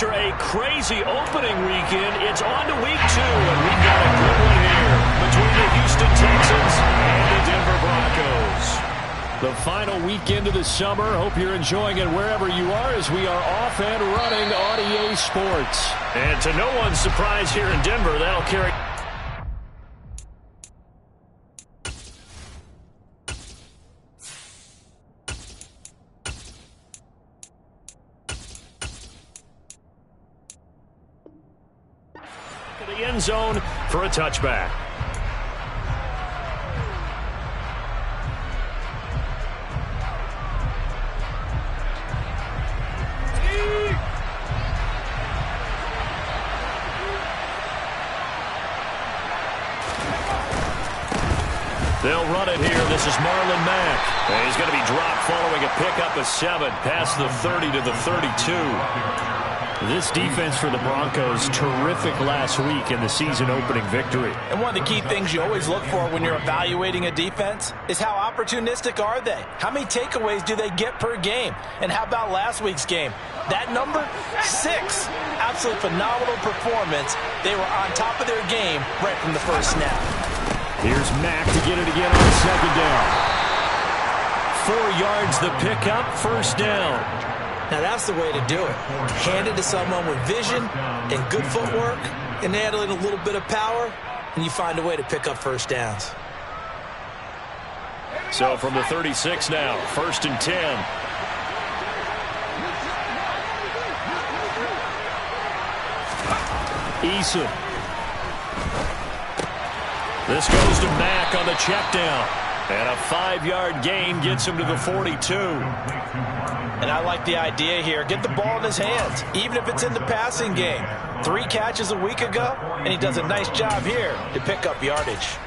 after a crazy opening weekend, it's on to week 2, and we've got a good one here between the Houston Texans and the Denver Broncos. The final weekend of the summer. Hope you're enjoying it wherever you are as we are off and running on EA Sports. And to no one's surprise here in Denver, that'll carry... the end zone for a touchback. They'll run it here. This is Marlon Mack. And he's going to be dropped following a pickup of 7 past the 30 to the 32. This defense for the Broncos, terrific last week in the season-opening victory. And one of the key things you always look for when you're evaluating a defense is how opportunistic are they? How many takeaways do they get per game? And how about last week's game? That number, 6. Absolutely phenomenal performance. They were on top of their game right from the first snap. Here's Mack to get it again on second down. 4 yards the pickup, first down. Now that's the way to do it. Hand it to someone with vision and good footwork, and add in a little bit of power, and you find a way to pick up first downs. So from the 36 now, 1st and 10. Eason. This goes to Mack on the check down. And a 5-yard gain gets him to the 42. And I like the idea here. Get the ball in his hands, even if it's in the passing game. 3 catches a week ago, and he does a nice job here to pick up yardage.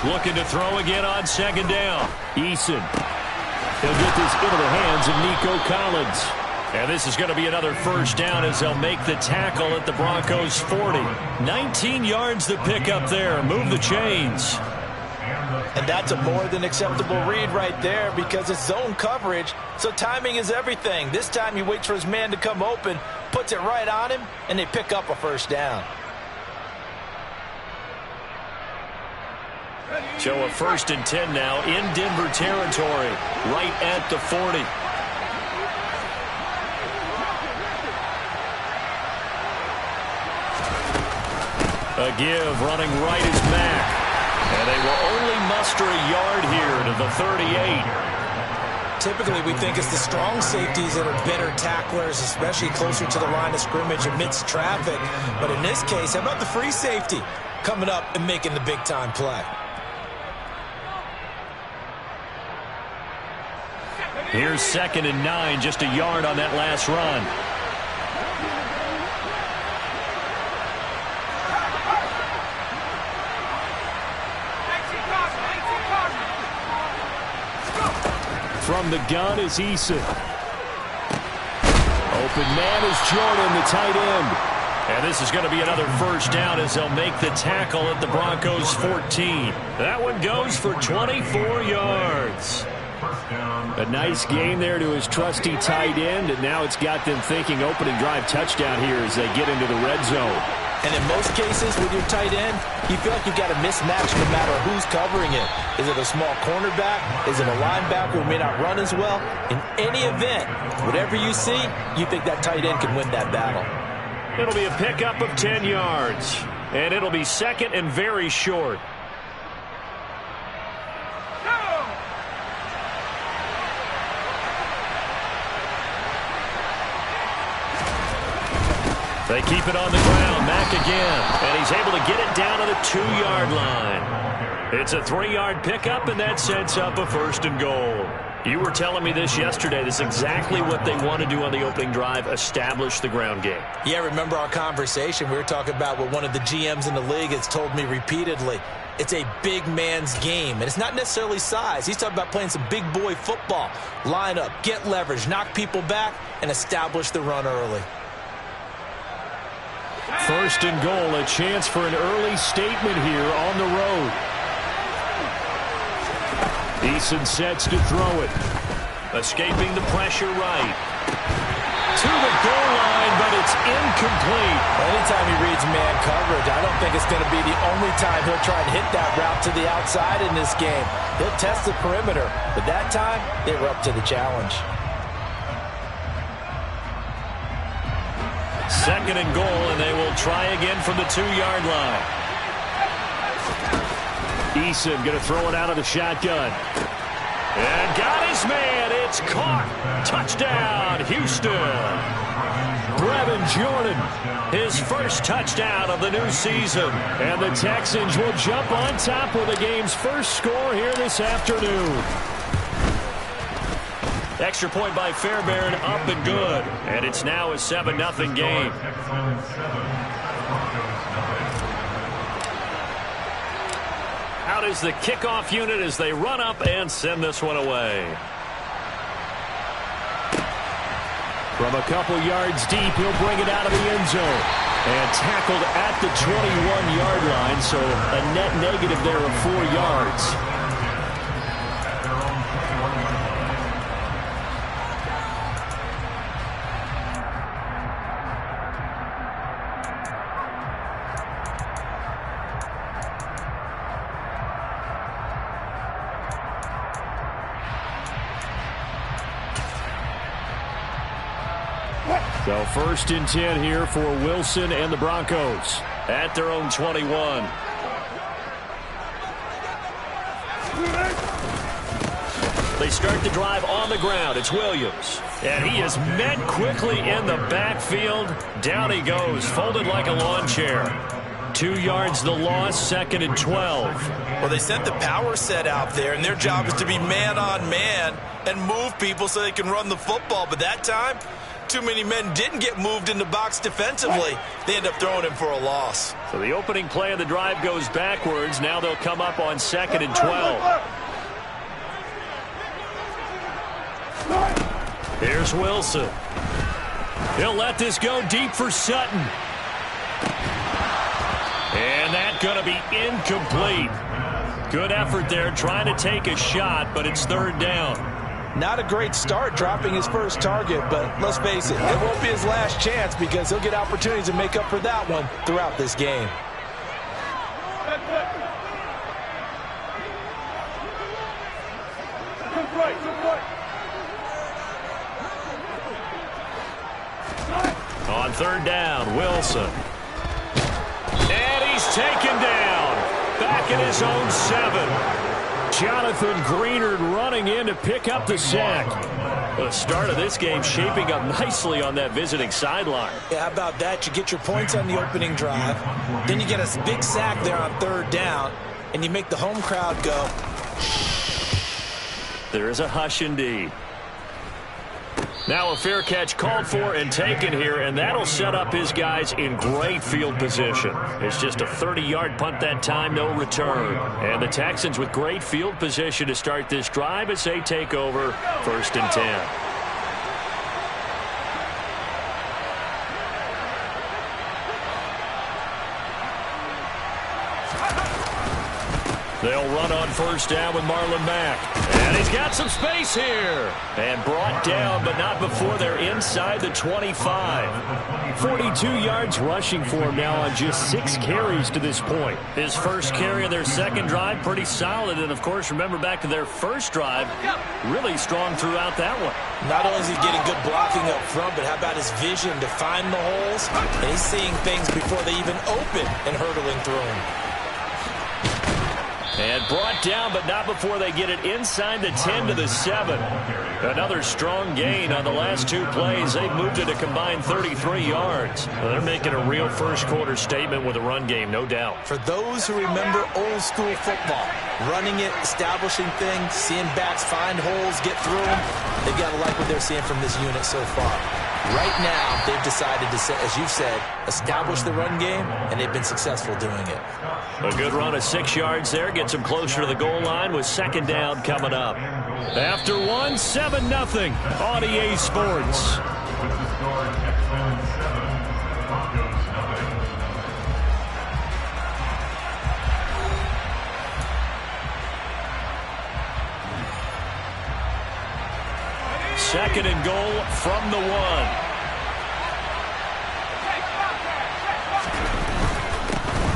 Looking to throw again on second down. Eason. He'll get this into the hands of Nico Collins. And this is going to be another first down as they'll make the tackle at the Broncos' 40. 19 yards the pickup there. Move the chains. And that's a more than acceptable read right there because it's zone coverage, so timing is everything. This time he waits for his man to come open, puts it right on him, and they pick up a first down. So a 1st and 10 now in Denver territory, right at the 40. A give running right is Mack. And they will only muster a yard here to the 38. Typically, we think it's the strong safeties that are better tacklers, especially closer to the line of scrimmage amidst traffic. But in this case, how about the free safety coming up and making the big-time play? Here's 2nd and 9, just a yard on that last run. From the gun is Eason. Open man is Jordan, the tight end. And this is going to be another first down as they'll make the tackle at the Broncos' 14. That one goes for 24 yards. A nice game there to his trusty tight end, and now it's got them thinking opening drive touchdown here as they get into the red zone. And in most cases with your tight end, you feel like you've got a mismatch no matter who's covering it. Is it a small cornerback? Is it a linebacker who may not run as well? In any event, whatever you see, you think that tight end can win that battle. It'll be a pickup of 10 yards, and it'll be 2nd and very short. They keep it on the ground. Mack again. And he's able to get it down to the 2-yard line. It's a 3-yard pickup, and that sets up a 1st and goal. You were telling me this yesterday. This is exactly what they want to do on the opening drive, establish the ground game. Yeah, remember our conversation? We were talking about what one of the GMs in the league has told me repeatedly. It's a big man's game, and it's not necessarily size. He's talking about playing some big boy football. Line up, get leverage, knock people back, and establish the run early. First and goal, a chance for an early statement here on the road. Eason sets to throw it. Escaping the pressure right. To the goal line, but it's incomplete. Anytime he reads man coverage, I don't think it's going to be the only time he'll try and hit that route to the outside in this game. He'll test the perimeter, but that time, they were up to the challenge. Second and goal, and they will try again from the 2-yard line. Eason going to throw it out of the shotgun. And got his man. It's caught. Touchdown, Houston. Brevin Jordan, his first touchdown of the new season. And the Texans will jump on top with the game's first score here this afternoon. Extra point by Fairbairn, up and good. And it's now a 7-0 game. Out is the kickoff unit as they run up and send this one away. From a couple yards deep, he'll bring it out of the end zone. And tackled at the 21-yard line, so a net negative there of 4 yards. So first and 10 here for Wilson and the Broncos at their own 21. They start the drive on the ground. It's Williams. And he is met quickly in the backfield. Down he goes, folded like a lawn chair. 2 yards the loss, second and 12. Well, they sent the power set out there, and their job is to be man-on-man and move people so they can run the football. But that time, too many men didn't get moved in the box defensively. They end up throwing him for a loss. So the opening play of the drive goes backwards. Now they'll come up on second and 12. Here's Wilson. He'll let this go deep for Sutton. And that's going to be incomplete. Good effort there trying to take a shot, but it's third down. Not a great start dropping his first target, but let's face it, it won't be his last chance because he'll get opportunities to make up for that one throughout this game. On third down, Wilson. And he's taken down. Back in his own 7. Jonathan Greenard running in to pick up the sack. The start of this game shaping up nicely on that visiting sideline. Yeah, how about that? You get your points on the opening drive. Then you get a big sack there on third down, and you make the home crowd go. There is a hush indeed. Now a fair catch called for and taken here, and that'll set up his guys in great field position. It's just a 30-yard punt that time, no return. And the Texans with great field position to start this drive as they take over first and 10. They'll run on first down with Marlon Mack. And he's got some space here. And brought down, but not before they're inside the 25. 42 yards rushing for him now on just 6 carries to this point. His first carry of their second drive, pretty solid. And, of course, remember back to their first drive, really strong throughout that one. Not only is he getting good blocking up front, but how about his vision to find the holes? And he's seeing things before they even open and hurtling through them. And brought down, but not before they get it inside the 10 to the 7. Another strong gain on the last two plays. They've moved it a combined 33 yards. Well, they're making a real first-quarter statement with a run game, no doubt. For those who remember old-school football, running it, establishing things, seeing backs find holes, get through them, they've got to like what they're seeing from this unit so far. Right now, they've decided to, as you've said, establish the run game, and they've been successful doing it. A good run of 6 yards there gets them closer to the goal line with second down coming up. After 7-0 on EA Sports. Second and goal from the 1.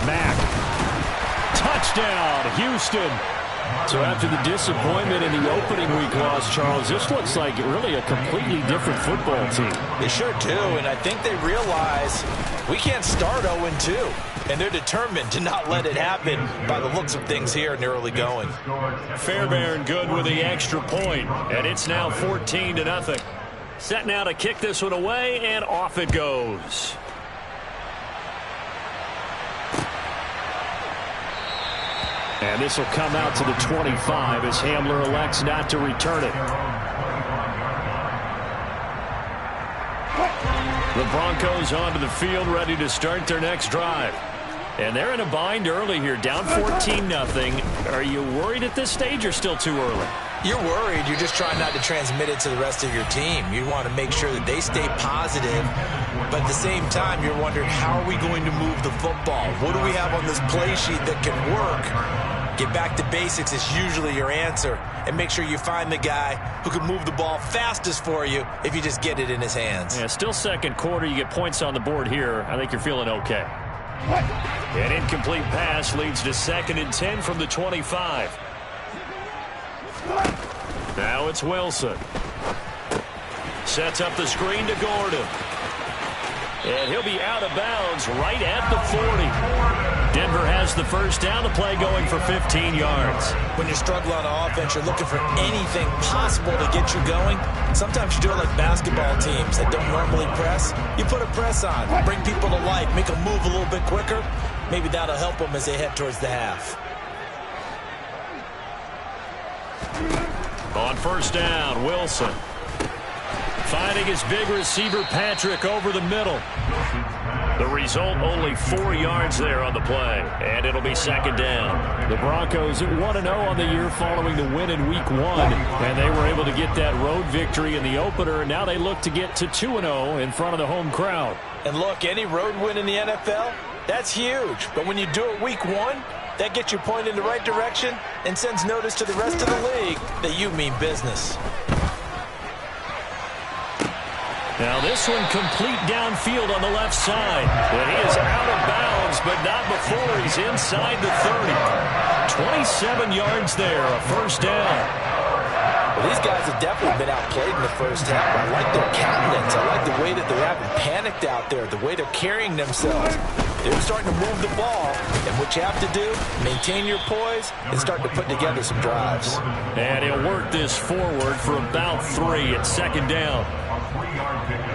Mack. Touchdown, Houston. So after the disappointment in the opening week loss, Charles, this looks like really a completely different football team. They sure do, and I think they realize we can't start 0-2. And they're determined to not let it happen by the looks of things here in the early going. Fairbairn good with the extra point, and it's now 14-0. Set now to kick this one away, and off it goes. And this will come out to the 25 as Hamler elects not to return it. The Broncos onto the field, ready to start their next drive. And they're in a bind early here, down 14-0. Are you worried at this stage or still too early? You're worried. You're just trying not to transmit it to the rest of your team. You want to make sure that they stay positive. But at the same time, you're wondering, how are we going to move the football? What do we have on this play sheet that can work? Get back to basics is usually your answer. And make sure you find the guy who can move the ball fastest for you if you just get it in his hands. Yeah, still second quarter. You get points on the board here. I think you're feeling okay. An incomplete pass leads to 2nd and 10 from the 25. Now it's Wilson. Sets up the screen to Gordon. And he'll be out of bounds right at the 40. Denver has the first down. The play going for 15 yards. When you struggle on offense, you're looking for anything possible to get you going. Sometimes you do it like basketball teams that don't normally press. You put a press on, bring people to life, make them move a little bit quicker. Maybe that'll help them as they head towards the half. On first down, Wilson. Finding his big receiver, Patrick, over the middle. The result, only 4 yards there on the play, and it'll be second down. The Broncos at 1-0 on the year following the win in Week 1, and they were able to get that road victory in the opener. Now they look to get to 2-0 in front of the home crowd. And look, any road win in the NFL, that's huge. But when you do it Week 1, that gets you pointed in the right direction and sends notice to the rest of the league that you mean business. Now this one complete downfield on the left side. And he is out of bounds, but not before he's inside the 30. 27 yards there, a first down. Well, these guys have definitely been outplayed in the first half. I like their countenance. I like the way that they're having panicked out there, the way they're carrying themselves. They're starting to move the ball, and what you have to do, maintain your poise and start to put together some drives. And he'll work this forward for about 3 at second down.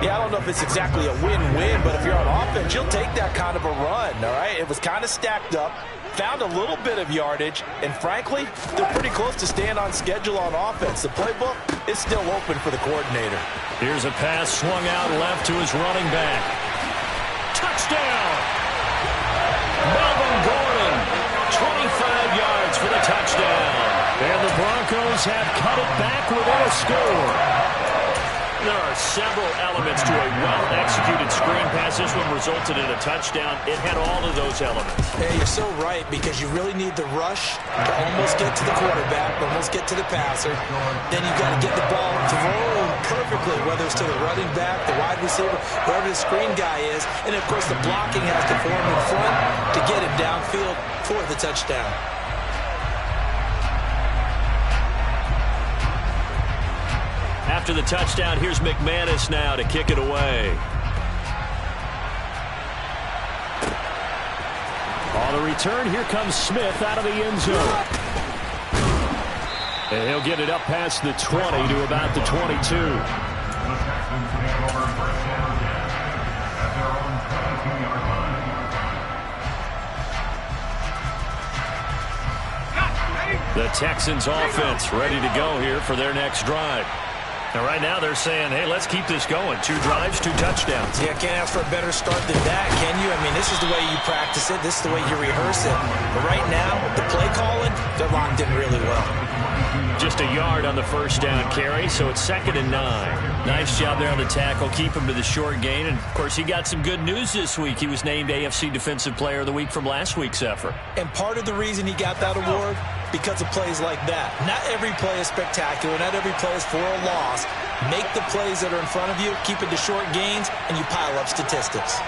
Yeah, I don't know if it's exactly a win-win, but if you're on offense, you'll take that kind of a run, all right? It was kind of stacked up, found a little bit of yardage, and frankly, they're pretty close to staying on schedule on offense. The playbook is still open for the coordinator. Here's a pass swung out left to his running back. Touchdown! Melvin Gordon, 25 yards for the touchdown. And the Broncos have cut it back within a score. There are several elements to a well-executed screen pass. This one resulted in a touchdown. It had all of those elements. Yeah, you're so right, because you really need the rush to almost get to the quarterback, almost get to the passer. Then you've got to get the ball thrown perfectly, whether it's to the running back, the wide receiver, whoever the screen guy is. And, of course, the blocking has to form in front to get him downfield for the touchdown. After the touchdown, here's McManus now to kick it away. On the return, here comes Smith out of the end zone. And he'll get it up past the 20 to about the 22. The Texans offense ready to go here for their next drive. And right now they're saying, hey, let's keep this going. 2 drives, 2 touchdowns. Yeah, can't ask for a better start than that, can you? I mean, this is the way you practice it. This is the way you rehearse it. But right now, the play calling, they're locked in really well. Just a yard on the first down carry, so it's 2nd and 9. Nice job there on the tackle. Keep him to the short gain. And, of course, he got some good news this week. He was named AFC Defensive Player of the Week from last week's effort. And part of the reason he got that award, because of plays like that. Not every play is spectacular. Not every play is for a loss. Make the plays that are in front of you, keep it to short gains, and you pile up statistics.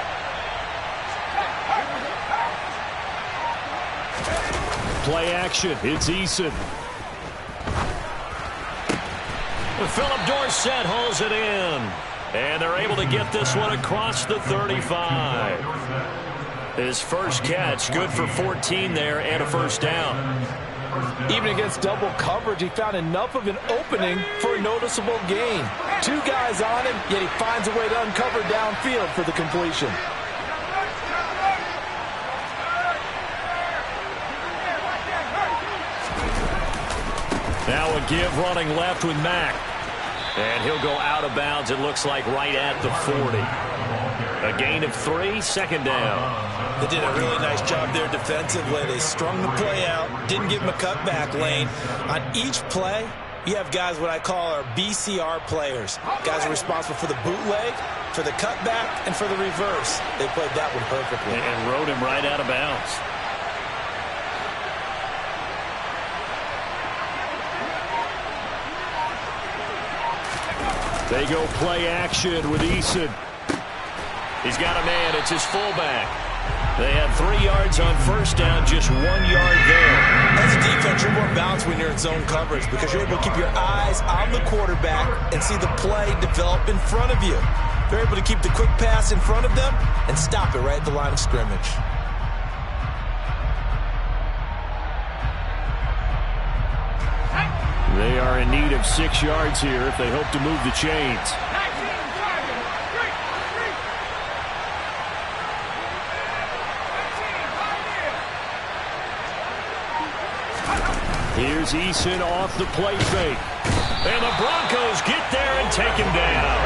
Play action. It's Eason. Philip Dorsett holds it in. And they're able to get this one across the 35. His first catch, good for 14 there and a first down. Even against double coverage, he found enough of an opening for a noticeable gain. 2 guys on him, yet he finds a way to uncover downfield for the completion. Now a give running left with Mack. And he'll go out of bounds, it looks like, right at the 40. A gain of 3, 2nd down. They did a really nice job there defensively. They strung the play out, didn't give him a cutback lane. On each play, you have guys what I call our BCR players. Guys are responsible for the bootleg, for the cutback, and for the reverse. They played that one perfectly. And rode him right out of bounds. They go play action with Eason. He's got a man. It's his fullback. They had 3 yards on first down, just 1 yard there. As a defense, you're more balanced when you're in zone coverage because you're able to keep your eyes on the quarterback and see the play develop in front of you. They're able to keep the quick pass in front of them and stop it right at the line of scrimmage. They are in need of 6 yards here if they hope to move the chains. Here's Eason off the play fake. And the Broncos get there and take him down.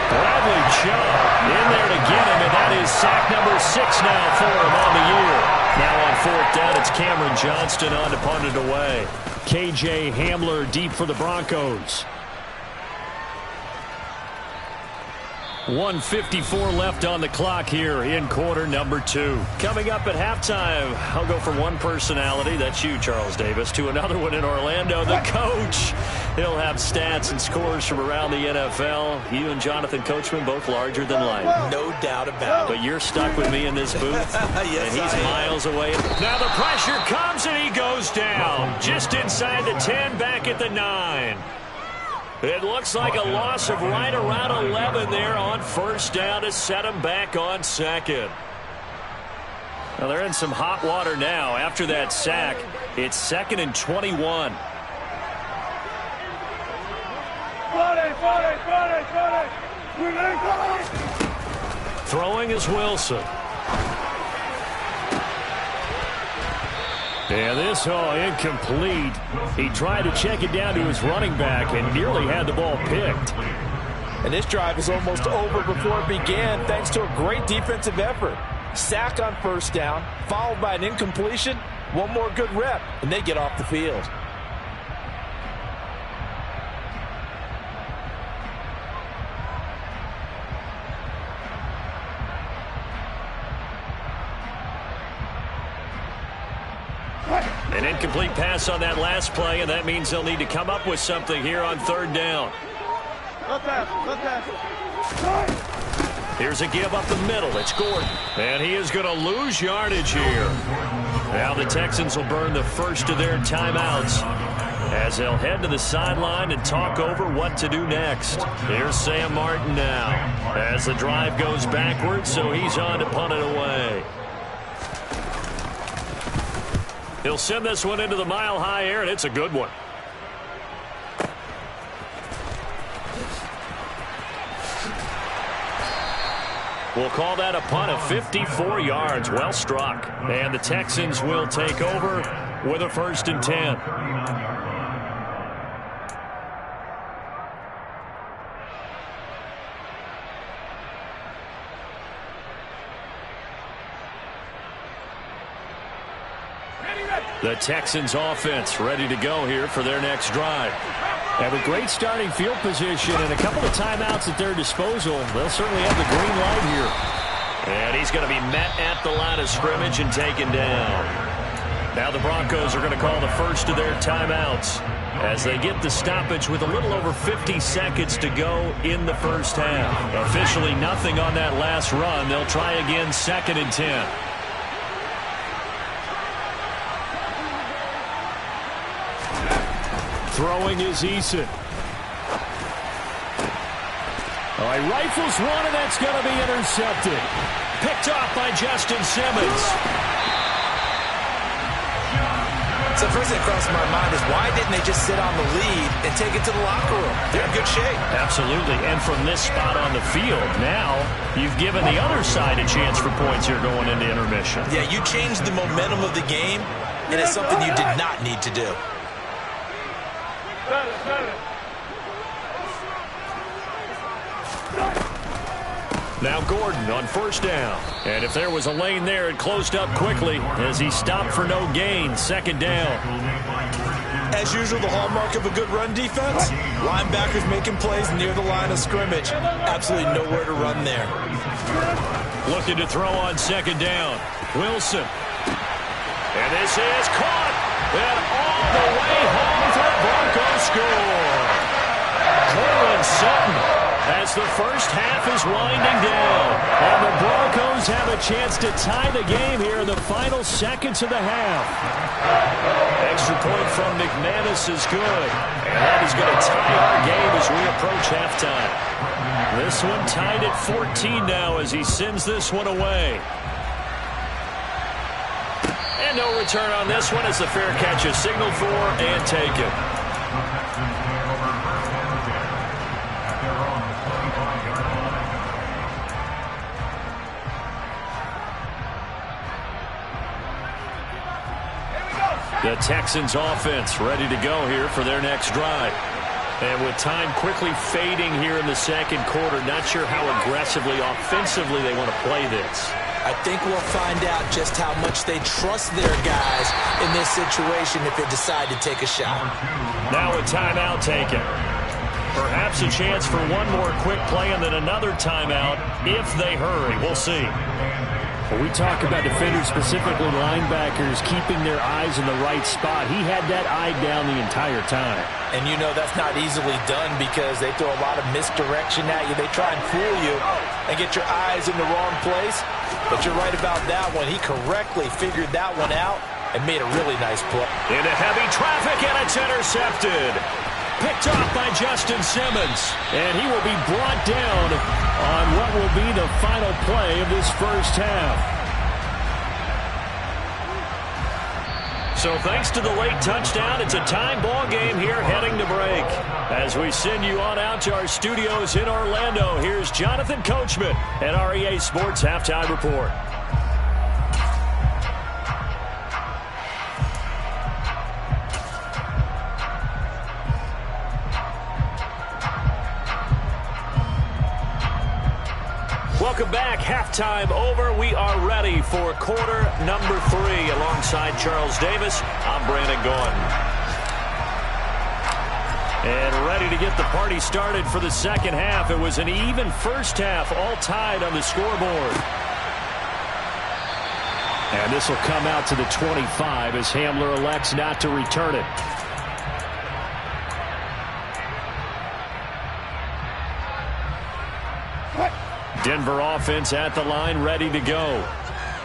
Bradley Chubb in there to get him, and that is sack number 6 now for him on the year. Now on 4th down, it's Cameron Johnston on to punt it away. KJ Hamler deep for the Broncos. 1:54 left on the clock here in quarter number 2. Coming up at halftime, I'll go from one personality, that's you, Charles Davis, to another one in Orlando, the coach. He'll have stats and scores from around the NFL. You and Jonathan Coachman both larger than life. No doubt about it. But you're stuck with me in this booth, yes, and he's miles away. Now the pressure comes, and he goes down. Just inside the 10, back at the 9. It looks like a loss of right around 11 there on first down to set him back on 2nd. Well, they're in some hot water now. After that sack, it's 2nd and 21. Throwing is Wilson. And this incomplete. He tried to check it down to his running back and nearly had the ball picked. And this drive is almost over before it began thanks to a great defensive effort. Sack on first down, followed by an incompletion. One more good rep, and they get off the field. An incomplete pass on that last play, and that means they'll need to come up with something here on 3rd down. Here's a give up the middle. It's Gordon. And he is going to lose yardage here. Now the Texans will burn the first of their timeouts as they'll head to the sideline and talk over what to do next. Here's Sam Martin now as the drive goes backwards, so he's on to punt it away. He'll send this one into the mile-high air, and it's a good one. We'll call that a punt of 54 yards. Well struck. And the Texans will take over with a 1st and 10. The Texans offense ready to go here for their next drive. Have a great starting field position and a couple of timeouts at their disposal. They'll certainly have the green light here. And he's going to be met at the line of scrimmage and taken down. Now the Broncos are going to call the first of their timeouts as they get the stoppage with a little over 50 seconds to go in the first half. Officially nothing on that last run. They'll try again 2nd and 10. Throwing is Eason. He rifles one, and that's going to be intercepted. Picked off by Justin Simmons. So first thing that crossed my mind is why didn't they just sit on the lead and take it to the locker room? They're in good shape. Absolutely. And from this spot on the field, now you've given the other side a chance for points here going into intermission. Yeah, you changed the momentum of the game, and it's something you did not need to do. Now Gordon on 1st down. And if there was a lane there, it closed up quickly as he stopped for no gain. 2nd down. As usual, the hallmark of a good run defense, linebackers making plays near the line of scrimmage. Absolutely nowhere to run there. Looking to throw on 2nd down. Wilson. And this is caught. And all the way home for Broncos score. Cortland Sutton as the first half is winding down. And the Broncos have a chance to tie the game here in the final seconds of the half. Extra point from McManus is good. And that is going to tie our game as we approach halftime. This one tied at 14 now as he sends this one away. And no return on this one as the fair catch is signaled for and taken. The Texans offense ready to go here for their next drive. And with time quickly fading here in the 2nd quarter, not sure how aggressively, offensively they want to play this. I think we'll find out just how much they trust their guys in this situation if they decide to take a shot. Now a timeout taken. Perhaps a chance for one more quick play and then another timeout if they hurry. We'll see. When we talk about defenders, specifically linebackers, keeping their eyes in the right spot, he had that eye down the entire time. And you know that's not easily done because they throw a lot of misdirection at you. They try and fool you and get your eyes in the wrong place. But you're right about that one. He correctly figured that one out and made a really nice play. Into heavy traffic, and it's intercepted. Picked off by Justin Simmons. And he will be brought down on what will be the final play of this first half. So thanks to the late touchdown, it's a tie ball game here heading to break. As we send you on out to our studios in Orlando, here's Jonathan Coachman at REA Sports Halftime Report. Welcome back. Halftime over. We are ready for quarter number 3. Alongside Charles Davis, I'm Brandon Gaudin. And ready to get the party started for the second half. It was an even first half, all tied on the scoreboard. And this will come out to the 25 as Hamler elects not to return it. Denver offense at the line, ready to go.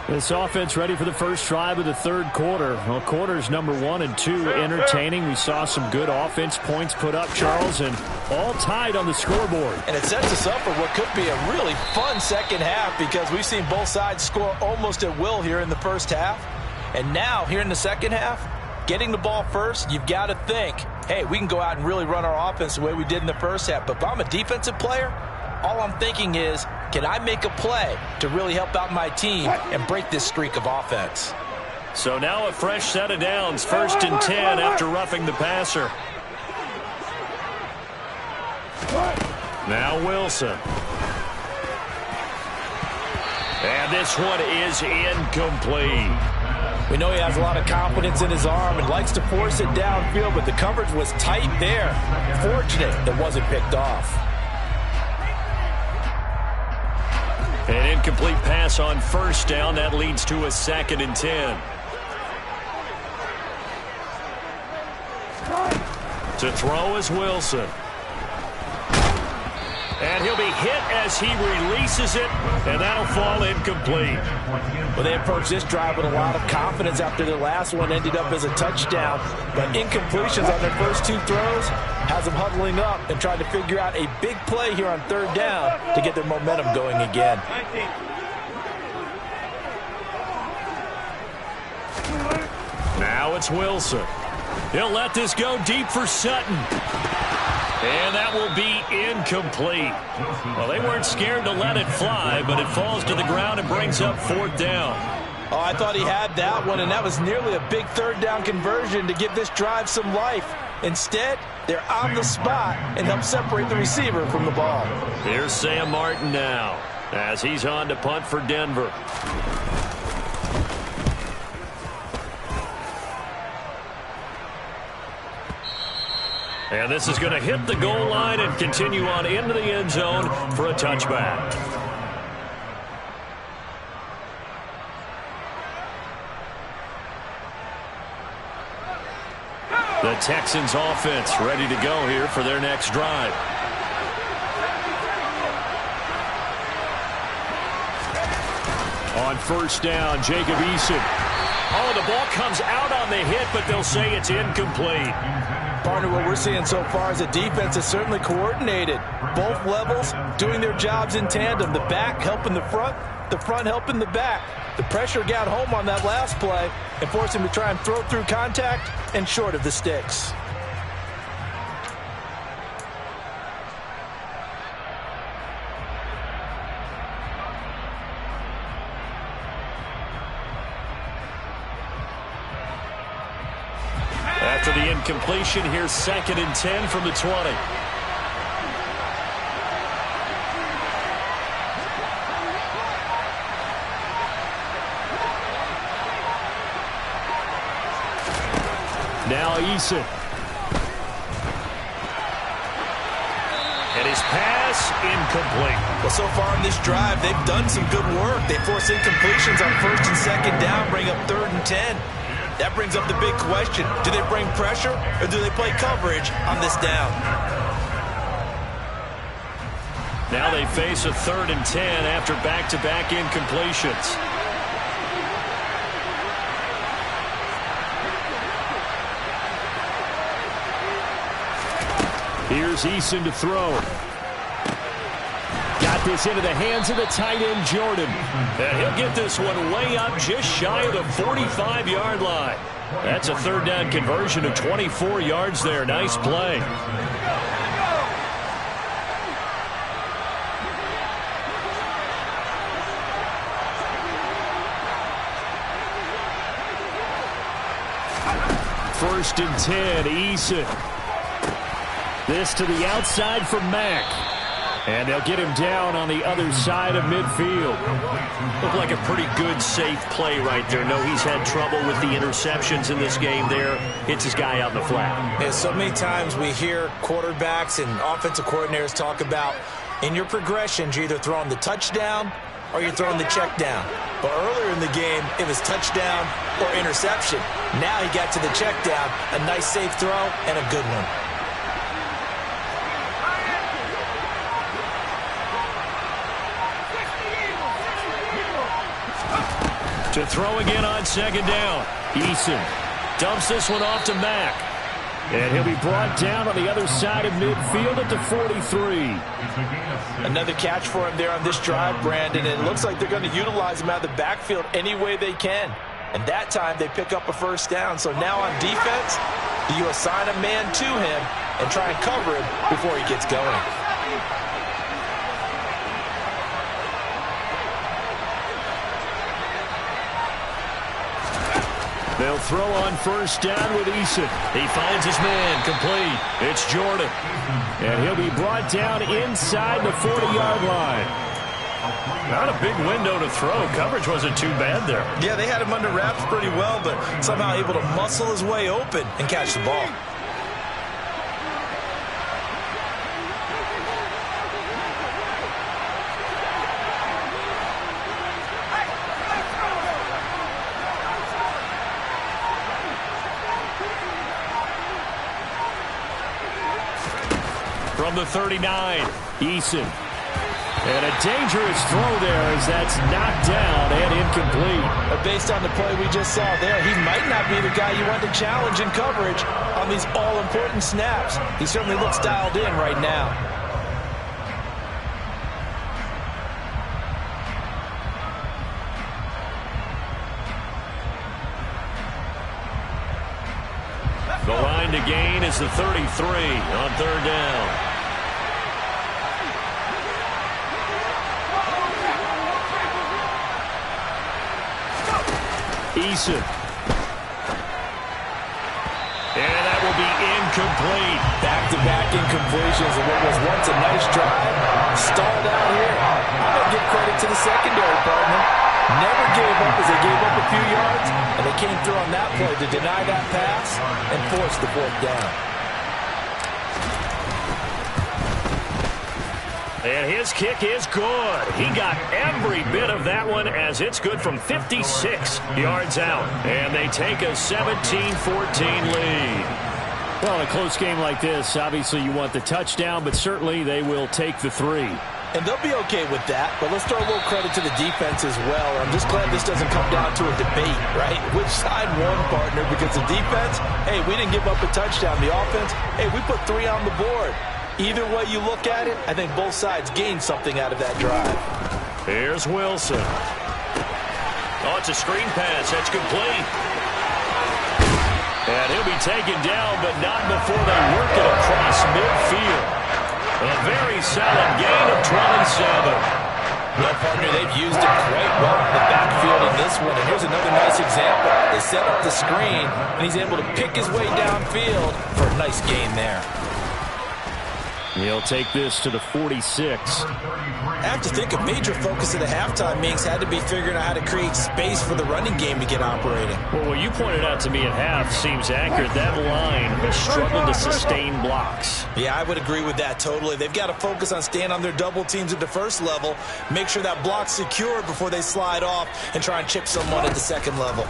This offense ready for the first drive of the 3rd quarter. Well, quarters number 1 and 2 entertaining. We saw some good offense points put up, Charles, and all tied on the scoreboard. And it sets us up for what could be a really fun second half because we've seen both sides score almost at will here in the first half. And now, here in the second half, getting the ball first, you've got to think, hey, we can go out and really run our offense the way we did in the first half. But if I'm a defensive player, all I'm thinking is, can I make a play to really help out my team and break this streak of offense? So now a fresh set of downs, 1st and 10 after roughing the passer. Now Wilson. And this one is incomplete. We know he has a lot of confidence in his arm and likes to force it downfield, but the coverage was tight there. Fortunate it wasn't picked off. An incomplete pass on 1st down. That leads to a 2nd and 10. To throw is Wilson. And he'll be hit as he releases it, and that'll fall incomplete. Well, they approached this drive with a lot of confidence after their last one ended up as a touchdown. But incompletions on their first 2 throws has them huddling up and trying to figure out a big play here on 3rd down to get their momentum going again. Now it's Wilson. He'll let this go deep for Sutton. And that will be incomplete. Well, they weren't scared to let it fly, but it falls to the ground and brings up 4th down. Oh, I thought he had that one, and that was nearly a big 3rd down conversion to give this drive some life. Instead, they're on the spot and help separate the receiver from the ball. Here's Sam Martin now as he's on to punt for Denver. And this is going to hit the goal line and continue on into the end zone for a touchback. The Texans offense ready to go here for their next drive. On 1st down, Jacob Eason. Oh, the ball comes out on the hit, but they'll say it's incomplete. Partner, what we're seeing so far is the defense is certainly coordinated. Both levels doing their jobs in tandem. The back helping the front helping the back. The pressure got home on that last play and forced him to try and throw through contact and short of the sticks. After the incompletion, here's 2nd and 10 from the 20. Now Eason. And his pass incomplete. Well, so far in this drive, they've done some good work. They force incompletions on 1st and 2nd down, bring up 3rd and 10. That brings up the big question. Do they bring pressure or do they play coverage on this down? Now they face a 3rd and 10 after back-to-back incompletions. Here's Eason to throw. Got this into the hands of the tight end, Jordan. And he'll get this one way up just shy of the 45-yard line. That's a 3rd down conversion of 24 yards there. Nice play. First and 10, Eason. This to the outside for Mack. And they'll get him down on the other side of midfield. Looked like a pretty good, safe play right there. No, he's had trouble with the interceptions in this game there. Hits his guy out in the flat. Yeah, so many times we hear quarterbacks and offensive coordinators talk about in your progressions, you're either throwing the touchdown or you're throwing the check down. But earlier in the game, it was touchdown or interception. Now he got to the check down, a nice safe throw and a good one. To throw again on 2nd down. Eason dumps this one off to Mack. And he'll be brought down on the other side of midfield at the 43. Another catch for him there on this drive, Brandon. And it looks like they're going to utilize him out of the backfield any way they can. And that time they pick up a first down. So now on defense, do you assign a man to him and try and cover him before he gets going? They'll throw on first down with Eason. He finds his man, complete. It's Jordan. And he'll be brought down inside the 40-yard line. Not a big window to throw. Coverage wasn't too bad there. Yeah, they had him under wraps pretty well, but somehow able to muscle his way open and catch the ball. From the 39, Eason. And a dangerous throw there as that's knocked down and incomplete. But based on the play we just saw there, he might not be the guy you want to challenge in coverage on these all-important snaps. He certainly looks dialed in right now. The line to gain is the 33 on third down. Eason. And that will be incomplete. Back-to-back incompletions of what was once a nice drive. Stalled out here. I'm going to give credit to the secondary, partner. Never gave up as they gave up a few yards, and they came through on that play to deny that pass and force the fourth down. And his kick is good. He got every bit of that one as it's good from 56 yards out. And they take a 17-14 lead. Well, in a close game like this, obviously you want the touchdown, but certainly they will take the 3. And they'll be okay with that, but let's throw a little credit to the defense as well. I'm just glad this doesn't come down to a debate, right? Which side won, partner? Because the defense, hey, we didn't give up a touchdown. The offense, hey, we put 3 on the board. Either way you look at it, I think both sides gained something out of that drive. Here's Wilson. Oh, it's a screen pass. That's complete. And he'll be taken down, but not before they work it across midfield. A very solid gain of 27. Well, partner, they've used him quite well in the backfield in this one. And here's another nice example. They set up the screen, and he's able to pick his way downfield for a nice gain there. He'll take this to the 46. I have to think a major focus of the halftime meetings had to be figuring out how to create space for the running game to get operating. Well, what you pointed out to me at half seems accurate. That line has struggled to sustain blocks. Yeah, I would agree with that totally. They've got to focus on staying on their double teams at the first level, make sure that block's secure before they slide off and try and chip someone at the second level.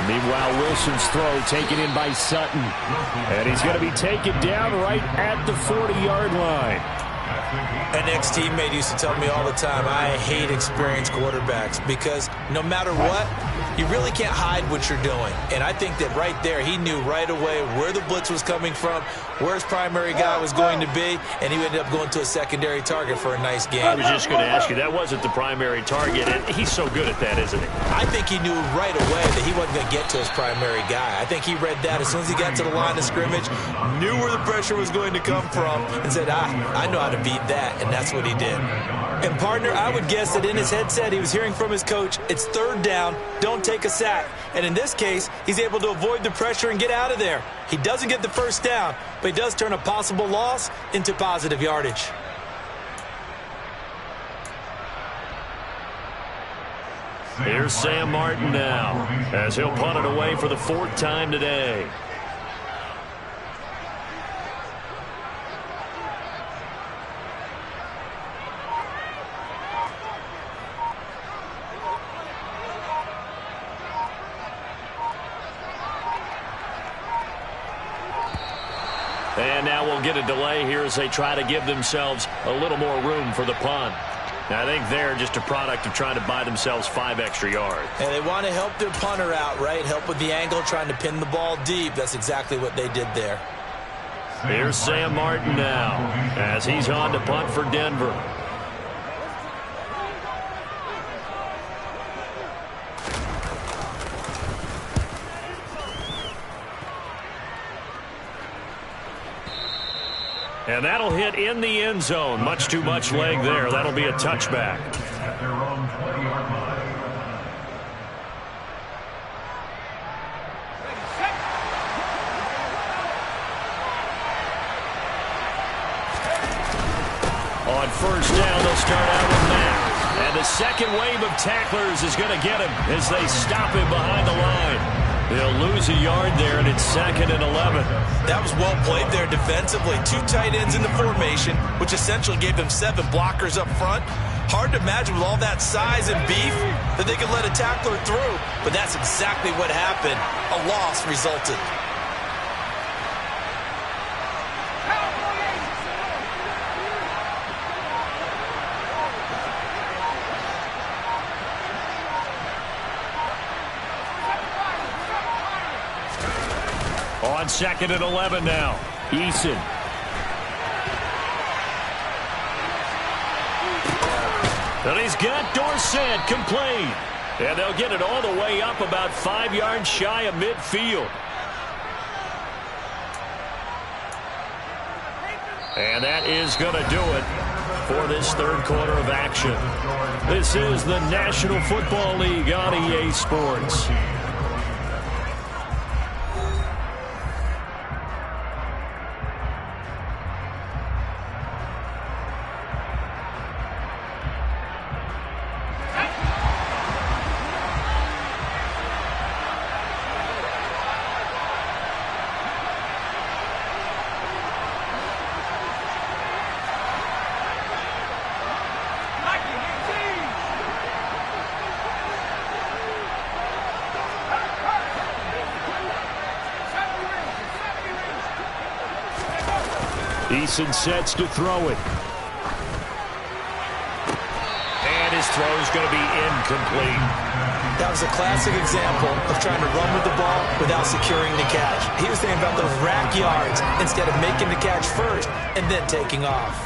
Meanwhile, Wilson's throw taken in by Sutton. And he's going to be taken down right at the 40-yard line. An ex-teammate used to tell me all the time, I hate experienced quarterbacks because no matter what, you really can't hide what you're doing. And I think that right there, he knew right away where the blitz was coming from, where his primary guy was going to be, and he ended up going to a secondary target for a nice game. I was just going to ask you, that wasn't the primary target, and he's so good at that, isn't he? I think he knew right away that he wasn't going to get to his primary guy. I think he read that as soon as he got to the line of scrimmage, knew where the pressure was going to come from, and said, I know how to beat that, and that's what he did. And, partner, I would guess that in his headset he was hearing from his coach, it's third down, don't take a sack. And in this case, he's able to avoid the pressure and get out of there. He doesn't get the first down, but he does turn a possible loss into positive yardage. Here's Sam Martin now, as he'll punt it away for the 4th time today. And now we'll get a delay here as they try to give themselves a little more room for the punt. I think they're just a product of trying to buy themselves 5 extra yards. And they want to help their punter out, right? Help with the angle, trying to pin the ball deep. That's exactly what they did there. Here's Sam Martin now as he's on to punt for Denver. And that'll hit in the end zone. Much too much leg there. That'll be a touchback. On first down, they'll start out with Mack. And the second wave of tacklers is going to get him as they stop him behind the line. They'll lose a yard there, and it's 2nd and 11. That was well played there defensively. 2 tight ends in the formation, which essentially gave them 7 blockers up front. Hard to imagine with all that size and beef that they could let a tackler through, but that's exactly what happened. A loss resulted. On 2nd and 11 now. Eason. And he's got Dorsett complete. And they'll get it all the way up about 5 yards shy of midfield. And that is going to do it for this third quarter of action. This is the National Football League on EA Sports. Eason sets to throw it. And his throw is going to be incomplete. That was a classic example of trying to run with the ball without securing the catch. He was thinking about those rack yards instead of making the catch first and then taking off.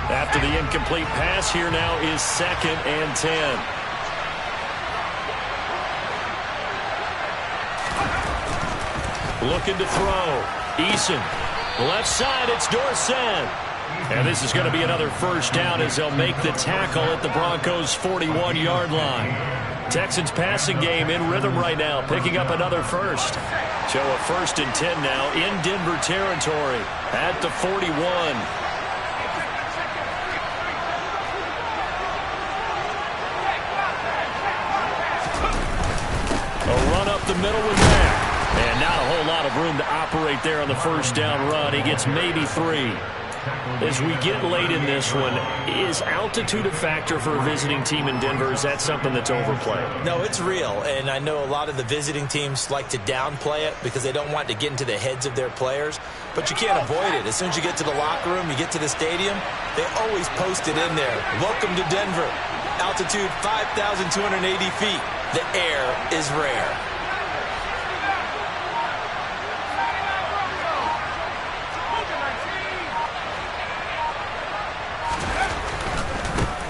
After the incomplete pass, here now is 2nd and 10. Looking to throw. Eason. Left side, it's Dorsett. And this is going to be another first down as they'll make the tackle at the Broncos' 41-yard line. Texans passing game in rhythm right now, picking up another first. So a 1st and 10 now in Denver territory at the 41. A run up the middle with Mack. And not a whole lot of room to operate there on the first down run. He gets maybe 3. As we get late in this one, is altitude a factor for a visiting team in Denver? Is that something that's overplayed? No, it's real, and I know a lot of the visiting teams like to downplay it because they don't want to get into the heads of their players, but you can't avoid it. As soon as you get to the locker room, you get to the stadium, they always post it in there. Welcome to Denver. Altitude 5,280 feet. The air is rare.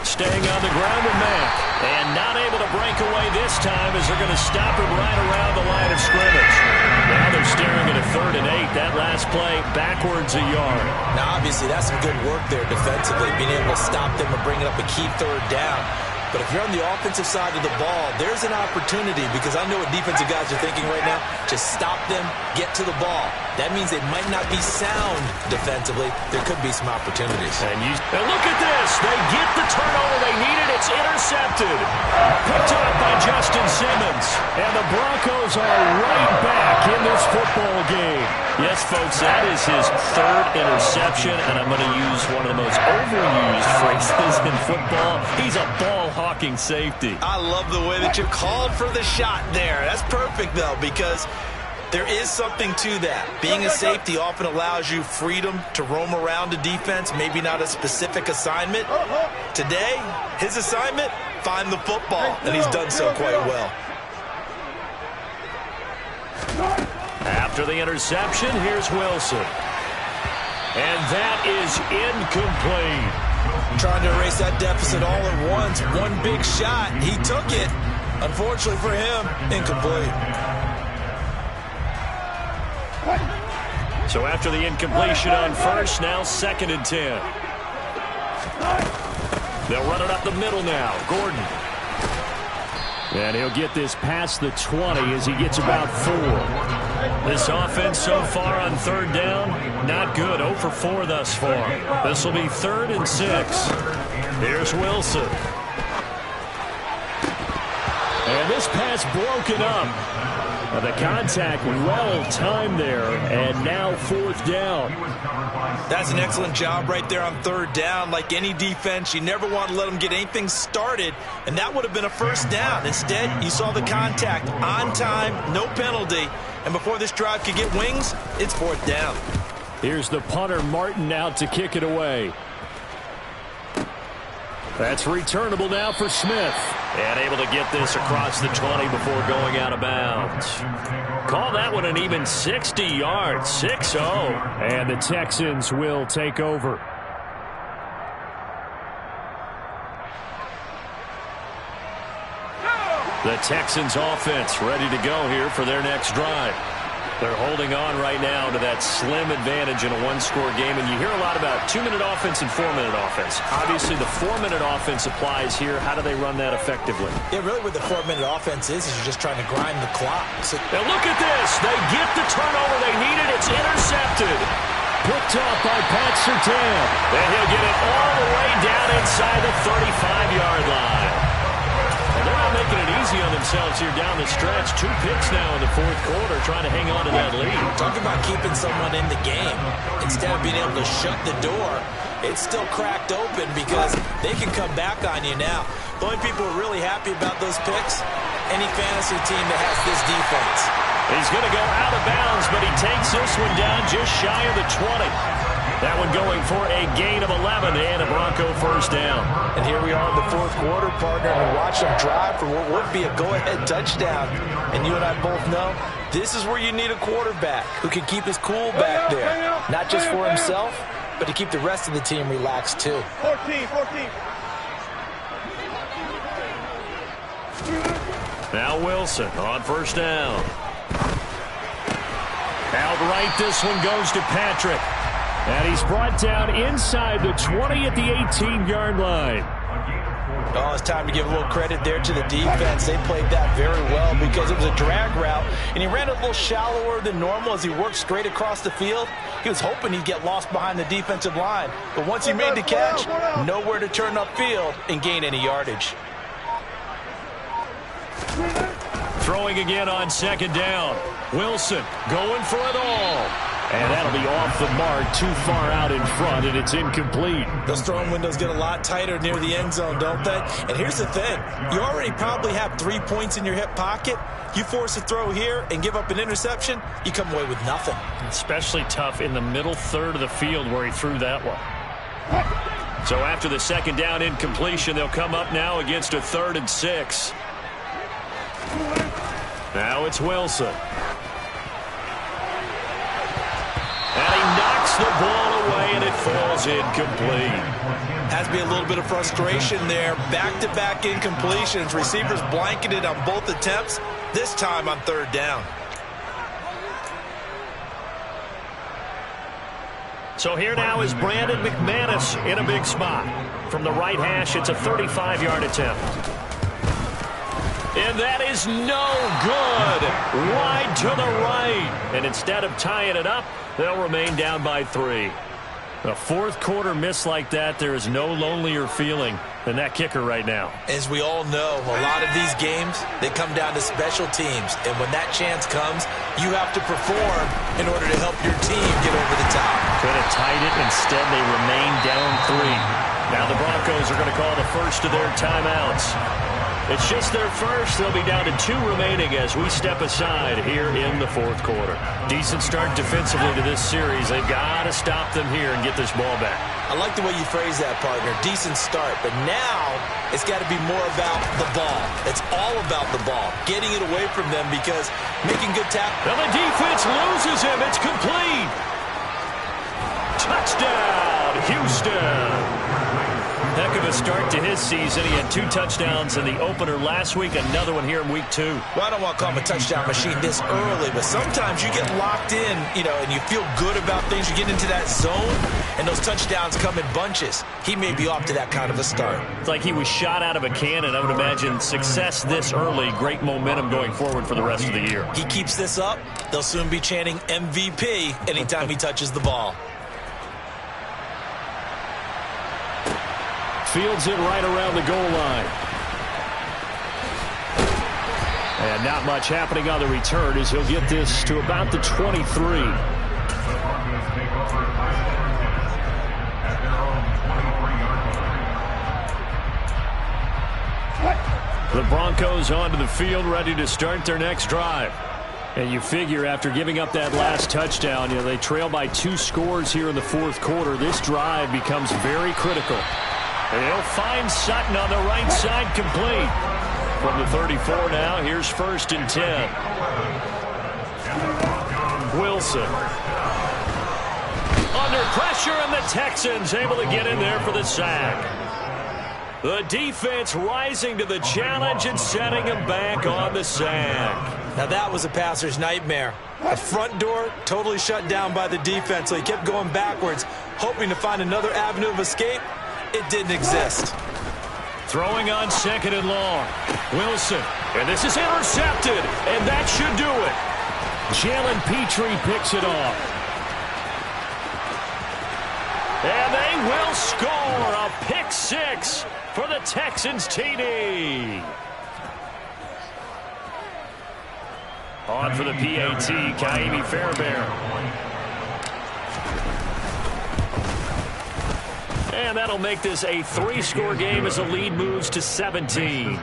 Staying on the ground with Mack. And not able to break away this time as they're going to stop him right around the line of scrimmage. Now they're staring at a 3rd and 8. That last play backwards a yard. Now, obviously, that's some good work there defensively, being able to stop them and bring it up a key 3rd down. But if you're on the offensive side of the ball, there's an opportunity because I know what defensive guys are thinking right now. Just stop them, get to the ball. That means they might not be sound defensively. There could be some opportunities. And look at this. They get the turnover they needed. It's intercepted. Picked up by Justin Simmons. And the Broncos are right back in this football game. Yes, folks, that is his 3rd interception. And I'm going to use one of the most overused phrases in football. He's a ball-hawking safety. I love the way that you called for the shot there. That's perfect, though, because there is something to that. Being a safety often allows you freedom to roam around a defense, maybe not a specific assignment. Today, his assignment, find the football, and he's done so quite well. After the interception, here's Wilson. And that is incomplete. Trying to erase that deficit all at once. One big shot. He took it. Unfortunately for him, incomplete. So after the incompletion on first, now 2nd and 10. They'll run it up the middle now. Gordon. And he'll get this past the 20 as he gets about 4. This offense so far on 3rd down, not good. 0 for 4 thus far. This will be 3rd and 6. Here's Wilson. And this pass broken up. The contact well timed there, and now 4th down. That's an excellent job right there on 3rd down. Like any defense, you never want to let them get anything started, and that would have been a 1st down. Instead, you saw the contact on time, no penalty, and before this drive could get wings, it's 4th down. Here's the punter, Martin, out to kick it away. That's returnable now for Smith. And able to get this across the 20 before going out of bounds. Call that one an even 60 yards, 6-0. And the Texans will take over. The Texans offense ready to go here for their next drive. They're holding on right now to that slim advantage in a one-score game. And you hear a lot about 2-minute offense and 4-minute offense. Obviously, the 4-minute offense applies here. How do they run that effectively? Yeah, really what the 4-minute offense is you're just trying to grind the clock. So now look at this. They get the turnover they needed. It's intercepted. Picked up by Pat Surtain. And he'll get it all the way down inside the 35-yard line. They're not making it easy on themselves here down the stretch. 2 picks now in the 4th quarter, trying to hang on to that lead. Talk about keeping someone in the game. Instead of being able to shut the door, it's still cracked open because they can come back on you now. The only people who are really happy about those picks, any fantasy team that has this defense. He's going to go out of bounds, but he takes this one down just shy of the 20. That one going for a gain of 11 and a Bronco 1st down. And here we are in the 4th quarter, partner, and watch them drive for what would be a go-ahead touchdown. And you and I both know this is where you need a quarterback who can keep his cool back there. Not just for himself, but to keep the rest of the team relaxed too. 14. Now Wilson on 1st down. Outright, this one goes to Patrick. And he's brought down inside the 20 at the 18-yard line. Oh, it's time to give a little credit there to the defense. They played that very well because it was a drag route, and he ran a little shallower than normal as he worked straight across the field. He was hoping he'd get lost behind the defensive line. But once he made the catch, nowhere to turn upfield and gain any yardage. Throwing again on 2nd down. Wilson going for it all. And that'll be off the mark, too far out in front, and it's incomplete. Those throwing windows get a lot tighter near the end zone, don't they? And here's the thing. You already probably have 3 points in your hip pocket. You force a throw here and give up an interception, you come away with nothing. Especially tough in the middle third of the field where he threw that one. So after the 2nd down incompletion, they'll come up now against a 3rd and 6. Now it's Wilson. And he knocks the ball away, and it falls incomplete. Has to be a little bit of frustration there. Back-to-back incompletions. Receivers blanketed on both attempts, this time on 3rd down. So here now is Brandon McManus in a big spot. From the right hash, it's a 35-yard attempt. And that is no good. Wide to the right. And instead of tying it up, they'll remain down by 3. A 4th quarter miss like that, there is no lonelier feeling than that kicker right now. As we all know, a lot of these games, they come down to special teams. And when that chance comes, you have to perform in order to help your team get over the top. Could have tied it. Instead, they remain down 3. Now the Broncos are going to call the first of their timeouts. It's just their first. They'll be down to 2 remaining as we step aside here in the 4th quarter. Decent start defensively to this series. They've got to stop them here and get this ball back. I like the way you phrase that, partner. Decent start. But now it's got to be more about the ball. It's all about the ball. Getting it away from them because making good tackles. Now the defense loses him. It's complete. Touchdown, Houston. Heck of a a start to his season. He had 2 touchdowns in the opener last week, another one here in week 2. Well, I don't want to call him a touchdown machine this early, but sometimes you get locked in, and you feel good about things. You get into that zone, and those touchdowns come in bunches. He may be off to that kind of a start. It's like he was shot out of a cannon. I would imagine success this early, great momentum going forward for the rest of the year. He keeps this up, they'll soon be chanting MVP anytime he touches the ball. Fields it right around the goal line. And not much happening on the return as he'll get this to about the 23. The Broncos onto the field, ready to start their next drive. And you figure after giving up that last touchdown, they trail by 2 scores here in the 4th quarter. This drive becomes very critical. And he'll find Sutton on the right side, complete. From the 34 now, here's 1st and 10. Wilson. Under pressure, and the Texans able to get in there for the sack. The defense rising to the challenge and setting him back on the sack. Now that was a passer's nightmare. The front door totally shut down by the defense, so he kept going backwards, hoping to find another avenue of escape. It didn't exist. Throwing on 2nd and long. Wilson. And this is intercepted. And that should do it. Jalen Petrie picks it off. And they will score a pick 6 for the Texans TD. On for the PAT, Kaimi Fairbairn. And that'll make this a 3-score game as the lead moves to 17.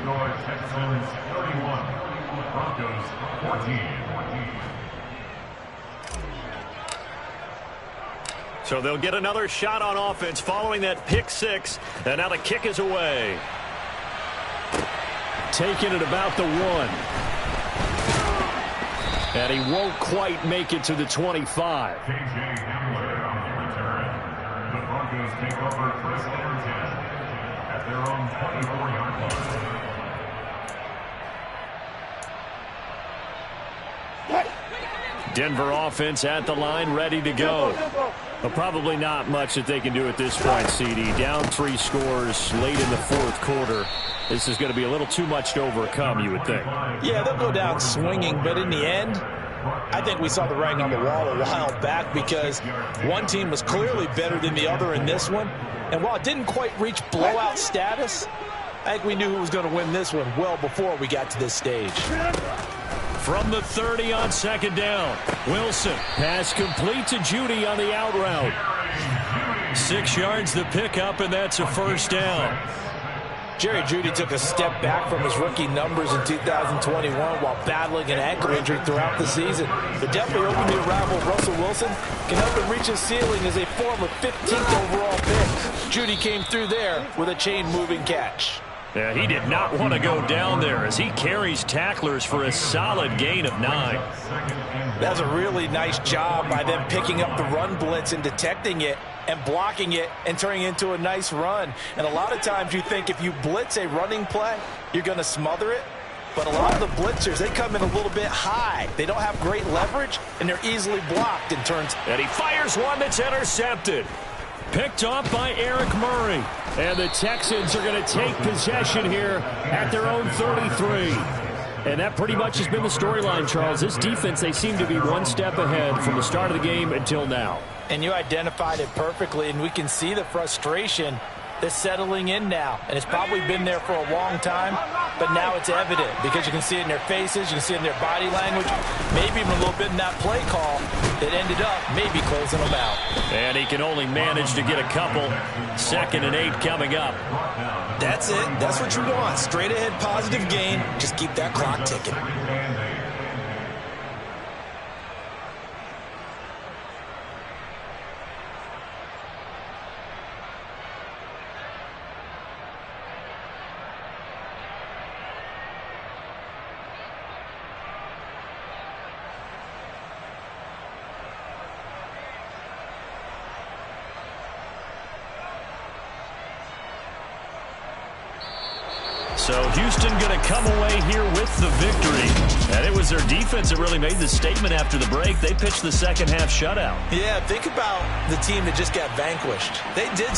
So they'll get another shot on offense following that pick 6. And now the kick is away. Taking it about the 1. And he won't quite make it to the 25. Take over first and 10 at their own 24-yard line. Denver offense at the line, ready to go. But probably not much that they can do at this point, CD. Down 3 scores late in the 4th quarter. This is going to be a little too much to overcome, you would think. Yeah, they'll go down swinging, but in the end, I think we saw the writing on the wall a while back because one team was clearly better than the other in this one. And while it didn't quite reach blowout status, I think we knew who was going to win this one well before we got to this stage. From the 30 on 2nd down, Wilson. Pass complete to Judy on the out route. 6 yards the pickup, and that's a 1st down. Jerry Jeudy took a step back from his rookie numbers in 2021 while battling an ankle injury throughout the season. But definitely hoping to rival Russell Wilson can help him reach his ceiling as a former 15th overall pick. Jeudy came through there with a chain-moving catch. Yeah, he did not want to go down there as he carries tacklers for a solid gain of 9. That's a really nice job by them picking up the run blitz and detecting it and blocking it and turning it into a nice run. And a lot of times you think if you blitz a running play, you're going to smother it. But a lot of the blitzers, they come in a little bit high. They don't have great leverage, and they're easily blocked in turns. And he fires one that's intercepted. Picked off by Eric Murray. And the Texans are going to take possession here at their own 33. And that pretty much has been the storyline, Charles. This defense, they seem to be one step ahead from the start of the game until now. And you identified it perfectly, and we can see the frustration that's settling in now. And it's probably been there for a long time, but now it's evident because you can see it in their faces, you can see it in their body language, maybe even a little bit in that play call that ended up maybe closing them out. And he can only manage to get a couple. 2nd and 8 coming up. That's it. That's what you want. Straight ahead positive gain. Just keep that clock ticking. So Houston going to come away here with the victory. And it was their defense that really made the statement after the break. They pitched the second half shutout. Yeah, think about the team that just got vanquished. They did